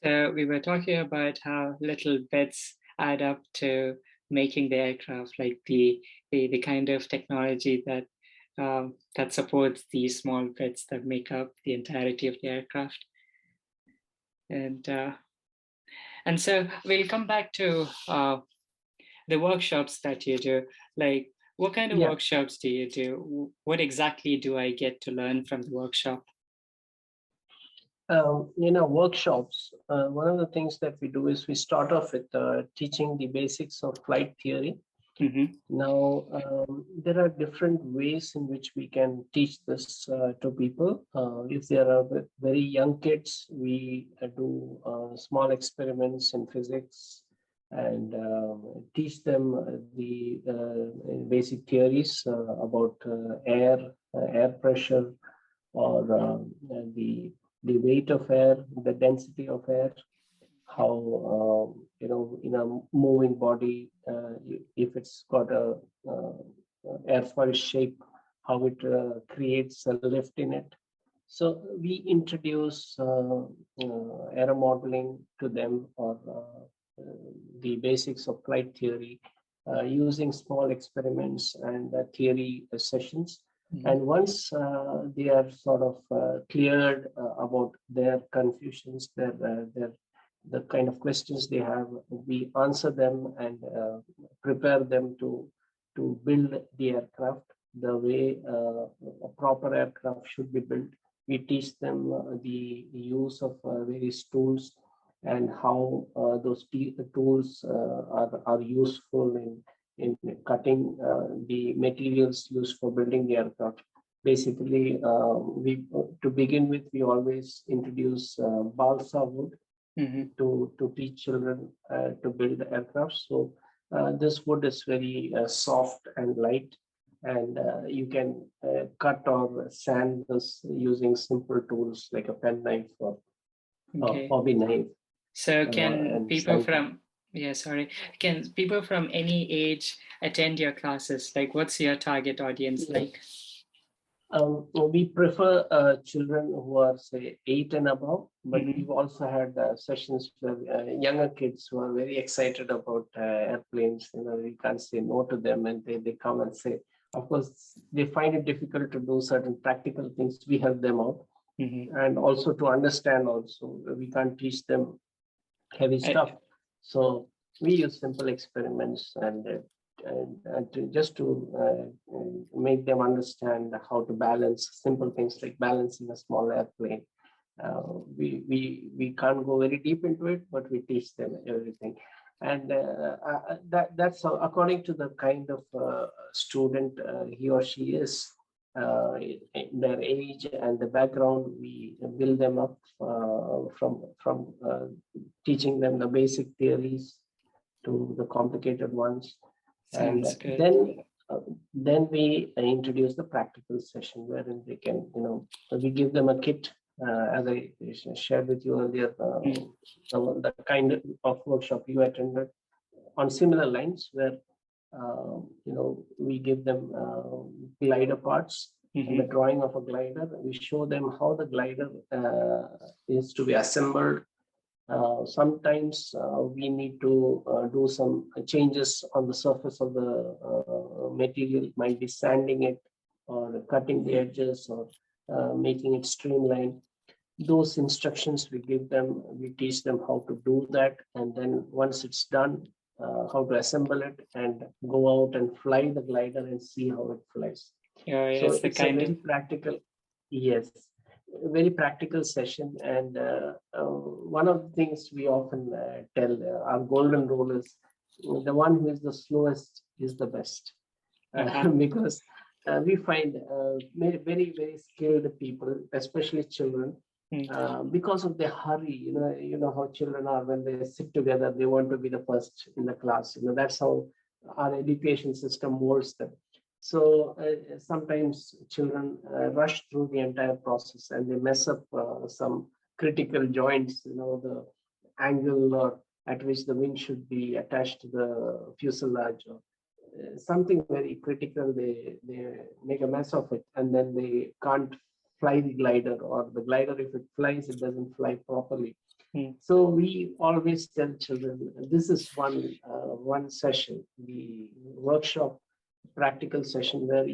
So we were talking about how little bits add up to making the aircraft, like the kind of technology that supports these small bits that make up the entirety of the aircraft. And and so we'll come back to the workshops that you do. Like, what kind of Yeah. workshops do you do? What exactly do I get to learn from the workshop? In our workshops, one of the things that we do is we start off with teaching the basics of flight theory. Mm-hmm. Now, there are different ways in which we can teach this to people. If there are very young kids, we do small experiments in physics and teach them the basic theories about air pressure, or the weight of air, the density of air, how in a moving body, if it's got a airfoil shape, how it creates a lift in it. So we introduce aero modeling to them, or the basics of flight theory, using small experiments and theory sessions. Mm-hmm. And once they are sort of cleared about their confusions, the kind of questions they have, we answer them and prepare them to build the aircraft the way a proper aircraft should be built. We teach them the use of various tools and how those tools are useful in cutting the materials used for building the aircraft. Basically, we to begin with, we always introduce balsa wood. Mm-hmm. to teach children to build aircraft. So this wood is very soft and light, and you can cut or sand this using simple tools like a pen knife or hobby knife. So And can people from any age attend your classes? Like, what's your target audience like? We prefer children who are, say, 8 and above, but we've also had sessions where younger kids who are very excited about airplanes. We can't say no to them, and they come and say, of course, they find it difficult to do certain practical things. We help them out. And also to understand also, we can't teach them heavy stuff. So we use simple experiments and just to make them understand how to balance simple things like balancing a small airplane. We can't go very deep into it, but we teach them everything. And that's according to the kind of student he or she is, their age and the background. We build them up from teaching them the basic theories to the complicated ones. And then we introduce the practical session wherein they can, we give them a kit, as I shared with you earlier, the kind of workshop you attended on similar lines, where we give them glider parts and the drawing of a glider. We show them how the glider is to be assembled. Sometimes we need to do some changes on the surface of the material. It might be sanding it or cutting the edges or making it streamlined. Those instructions we give them, we teach them how to do that. And then once it's done, how to assemble it and go out and fly the glider and see how it flies. So it's a very practical, yes, very practical session. And one of the things we often tell, our golden rule is, the one who is the slowest is the best. Because we find very, very skilled people, especially children, because of the hurry. You know how children are when they sit together, they want to be the first in the class. That's how our education system molds them. So sometimes children rush through the entire process and they mess up some critical joints, the angle or at which the wing should be attached to the fuselage, or something very critical. They make a mess of it, and then they can't fly the glider, or the glider, if it flies, it doesn't fly properly. Mm. So we always tell children, this is one session, the workshop practical session, where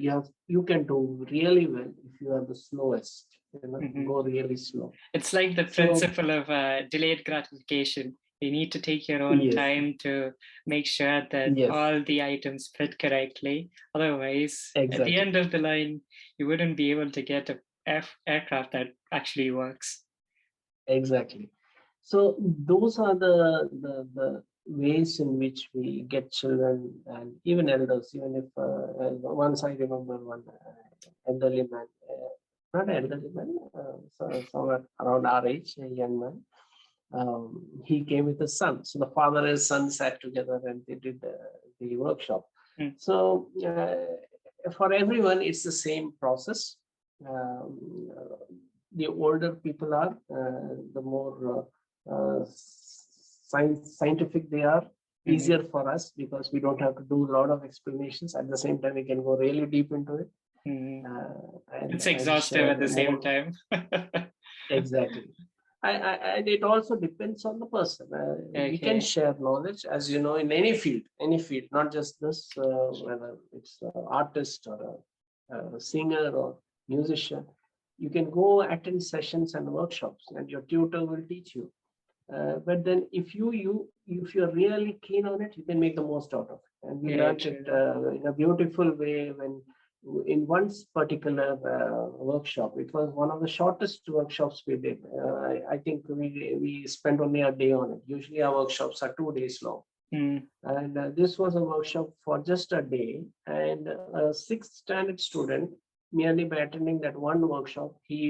you can do really well if you are the slowest. Mhm. Go really slow. It's like the So principle of delayed gratification. You need to take your own yes, time to make sure that yes, all the items fit correctly. Otherwise, at the exactly, end of the line, you wouldn't be able to get a aircraft that actually works. exactly. So those are the ways in which we get children and even elders. Even if once I remember one elderly man, not elderly man, so somewhere around our age, a young man. He came with his son. So the father and son sat together and they did the workshop. Mm. So for everyone, it's the same process. Um, the older people are, the more scientific they are, Mhm. easier for us because we don't have to do a lot of explanations. At the same time, we can go really deep into it Mhm. and It's and exhaustive share at the same more. time. Exactly. And it also depends on the person. We can Okay. share knowledge, as you know, in any field, not just this, whether it's an artist or a singer or musician. You can go attend sessions and workshops, and your tutor will teach you. But then, if you're really keen on it, you can make the most out of it. And we Yeah, learned it true. in a beautiful way when in one particular workshop. It was one of the shortest workshops we did. I think we spent only a day on it. Usually our workshops are 2 days long. Mm. And this was a workshop for just a day. And a sixth standard student, merely by attending that one workshop, he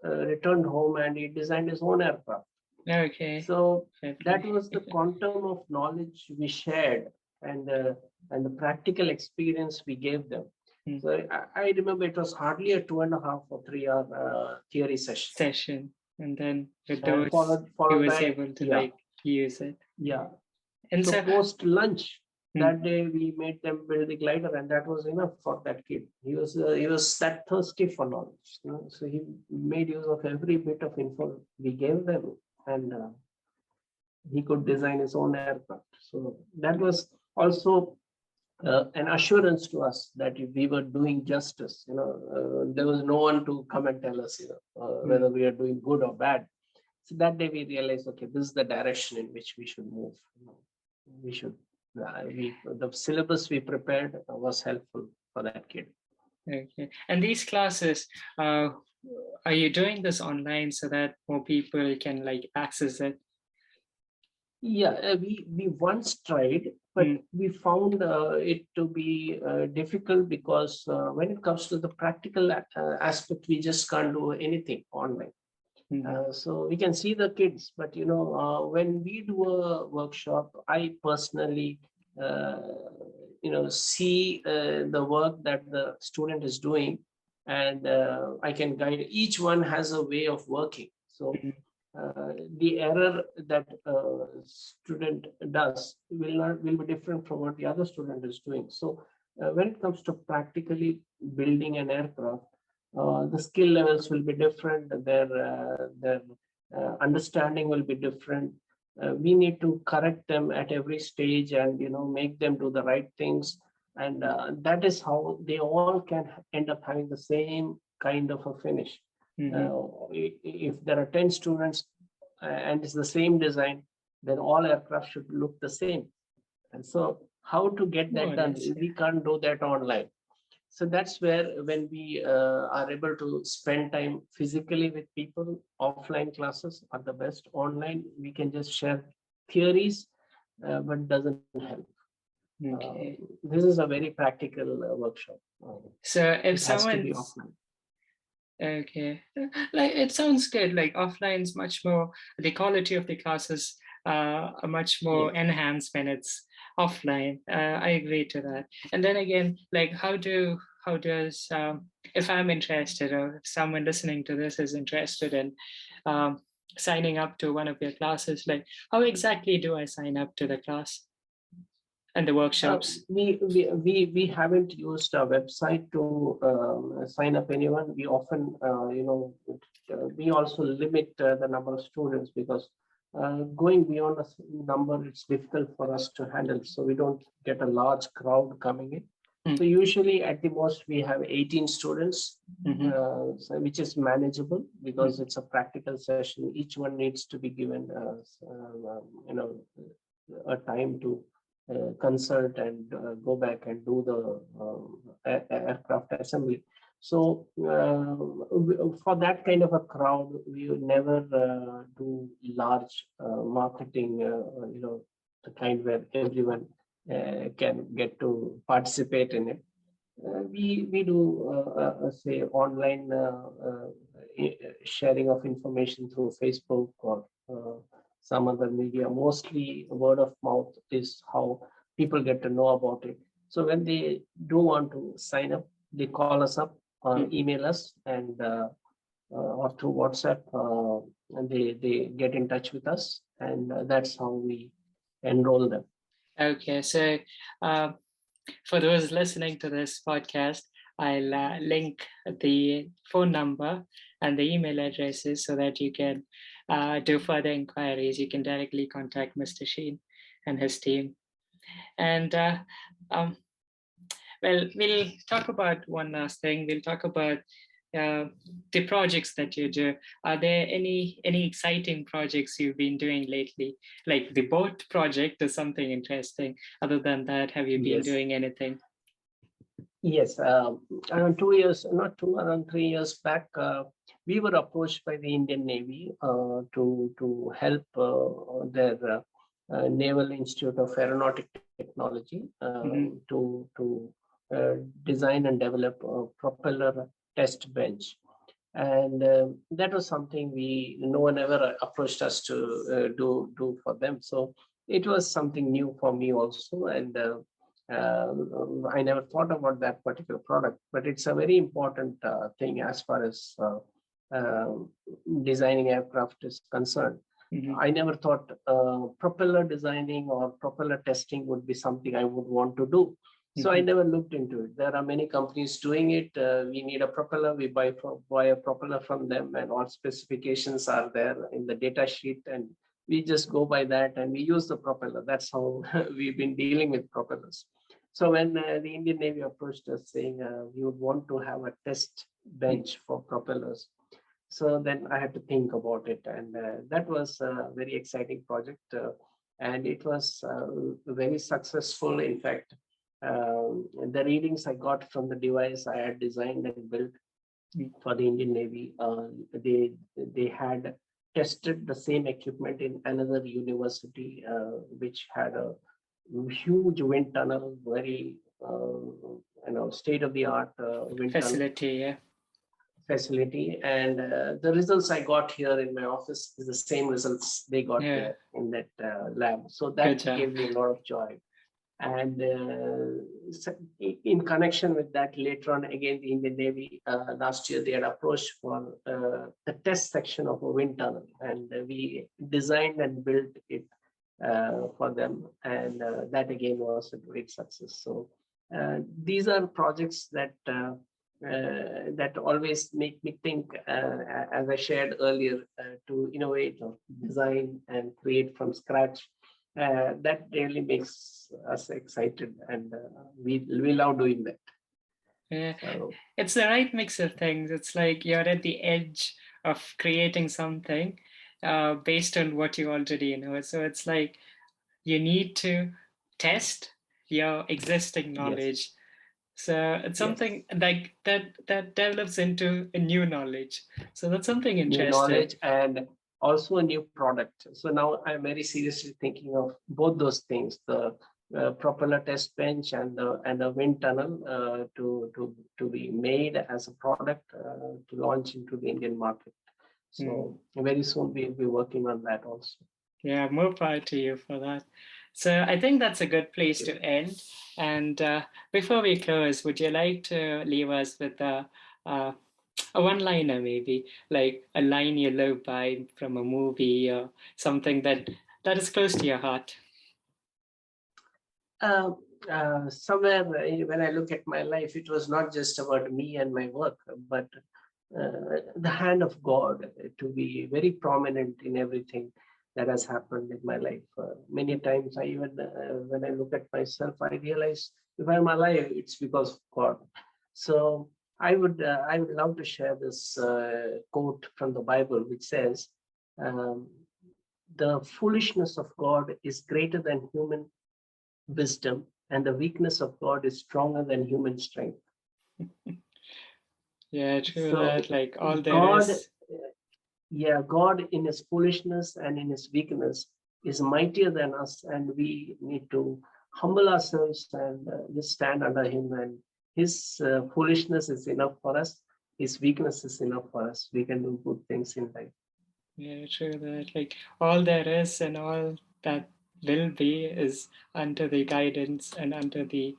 returned home and he designed his own aircraft. Okay. So Fair that play. was the quantum of knowledge we shared, and and the practical experience we gave them. Mm. So I remember it was hardly a 2.5 or 3 hour theory session, Session. And then with and those, he followed was by, able to yeah, like use it. yeah. And So so, post lunch mm, that day, we made them build the glider, and that was enough for that kid. He was that thirsty for knowledge. So he made use of every bit of info we gave them, and he could design his own aircraft. So that was also an assurance to us that we were doing justice. There was no one to come and tell us, whether mm, we are doing good or bad. So that day we realized, okay, this is the direction in which we should move. We should. The syllabus we prepared was helpful for that kid. okay. And these classes, uh, are you doing this online so that more people can like access it? Yeah, we once tried, but Mm, we found it to be difficult because when it comes to the practical aspect, we just can't do anything online. mm, So we can see the kids, but when we do a workshop, I personally, uh, see the work that the student is doing, and I can guide. Each one has a way of working. So mm, the error that student does will be different from what the other student is doing. So when it comes to practically building an aircraft, the skill levels will be different. Their understanding will be different. We need to correct them at every stage, and make them do the right things. And that is how they all can end up having the same kind of a finish. mm. uh, if there are 10 students and it's the same design, then all aircraft should look the same. And so, how to get More that or done? less, yeah. We can't do that online. So that's where, when we are able to spend time physically with people, offline classes are the best. Online, we can just share theories, but doesn't help. Uh, Okay. this is a very practical workshop. So if It has to be someone's offline. okay, like it sounds good. Like offline is much more, the quality of the classes are much more Yes. enhanced when it's offline. I agree to that. And then again, like how does if I'm interested, or if someone listening to this is interested in um, signing up to one of your classes, like how exactly do I sign up to the class? and the workshops? We haven't used a website to sign up anyone. We often, we also limit the number of students because going beyond a certain number, it's difficult for us to handle. So we don't get a large crowd coming in. So usually at the most we have 18 students, which is manageable because it's a practical session. Each one needs to be given, a time to consult and go back and do the aircraft assembly. So for that kind of a crowd, we would never do large marketing, the kind where everyone can get to participate in it. We do say online sharing of information through Facebook or some other media. Mostly word of mouth is how people get to know about it. So when they do want to sign up, they call us up or email us, and or through WhatsApp, and they get in touch with us, and that's how we enroll them. Okay, so for those listening to this podcast, I'll link the phone number and the email addresses so that you can do further inquiries. You can directly contact Mr. Sheen and his team. And well, we'll talk about one last thing. We'll talk about the projects that you do. Are there any exciting projects you've been doing lately? Like the boat project is something interesting. Other than that, have you been doing anything? Yes, around 2 years, not two, around 3 years back, we were approached by the Indian Navy to help their Naval Institute of Aeronautic Technology to design and develop a propeller test bench. And that was something no one ever approached us to do for them. So it was something new for me also, and I never thought about that particular product, but it's a very important thing as far as designing aircraft is concerned. I never thought propeller designing or propeller testing would be something I would want to do. So I never looked into it. There are many companies doing it. We need a propeller. We buy a propeller from them, and all specifications are there in the data sheet, and we just go by that and we use the propeller. That's how we've been dealing with propellers. So when the Indian Navy approached us saying we would want to have a test bench for propellers, so then I had to think about it, and that was a very exciting project, and it was very successful. In fact, the readings I got from the device I had designed and built for the Indian Navy, they had tested the same equipment in another university, which had a huge wind tunnel, very state-of-the-art wind facility, facility, and the results I got here in my office is the same results they got there in that lab. So that gave me a lot of joy. And in connection with that, later on, again, the Indian Navy last year, they had approached for the test section of a wind tunnel, and we designed and built it for them, and that again was a great success. So these are projects that that always make me think, as I shared earlier, to innovate or design and create from scratch. That really makes us excited, and we love doing that. Yeah, it's the right mix of things. It's like you're at the edge of creating something based on what you already know. So it's like you need to test your existing knowledge. So it's something like that develops into a new knowledge. So that's something interesting. New knowledge and also a new product. So now I'm very seriously thinking of both those things: the propeller test bench and a wind tunnel to be made as a product to launch into the Indian market. So very soon we'll be working on that also. Yeah, more power to you for that. So I think that's a good place to end. And before we close, would you like to leave us with a one-liner, maybe like a line you live by from a movie or something that is close to your heart? Uh, Somewhere when I look at my life, it was not just about me and my work, but the hand of God to be very prominent in everything that has happened in my life. Many times, I even when I look at myself, I realize if I'm alive, it's because of God. So I would love to share this quote from the Bible, which says, um, "The foolishness of God is greater than human wisdom, and the weakness of God is stronger than human strength." Yeah, true So that. Like all there God, is. yeah, God in his foolishness and in his weakness is mightier than us, and we need to humble ourselves and just stand under him. And his foolishness is enough for us. His weakness is enough for us. We can do good things in life. Yeah, true that. Like all there is and all that will be is under the guidance and under the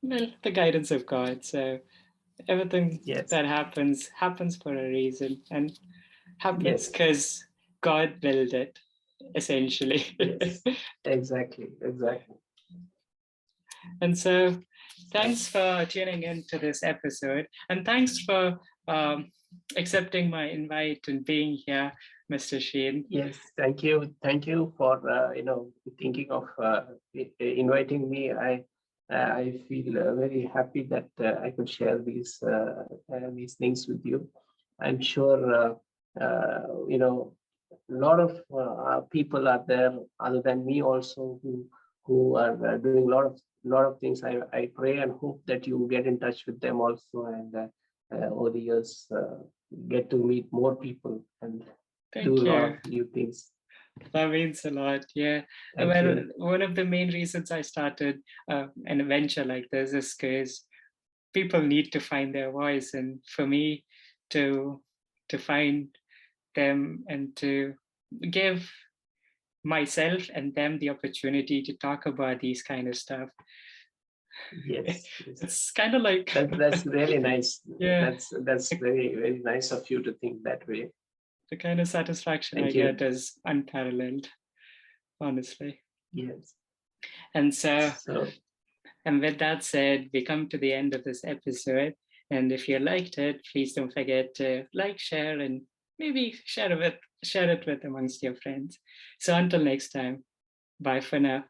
well, the guidance of God. So everything Yes, that happens for a reason and happens yes, because God willed it, essentially. yes, exactly, exactly. And so, So, thanks for tuning in to this episode, and thanks for um, accepting my invite and being here, Mr. Sheen. yes, thank you for thinking of inviting me. I feel very happy that I could share these things with you. I'm sure a lot of people are there other than me also who are doing a lot of things. I pray and hope that you get in touch with them also, and over the years get to meet more people and do Thank a lot you. of new things. That means a lot. Yeah. Thank Well, you. one of the main reasons I started an adventure like this is because people need to find their voice, and for me to find them and to give myself and them the opportunity to talk about these kind of stuff. Yes, yes. It's kind of like, That's really nice. yeah, That's very very nice of you to think that way. the kind of satisfaction I Thank get you. is unparalleled, honestly. Yes. And so, So and with that said, we come to the end of this episode. And if you liked it, please don't forget to like, share, and maybe share it with amongst your friends. So until next time, bye for now.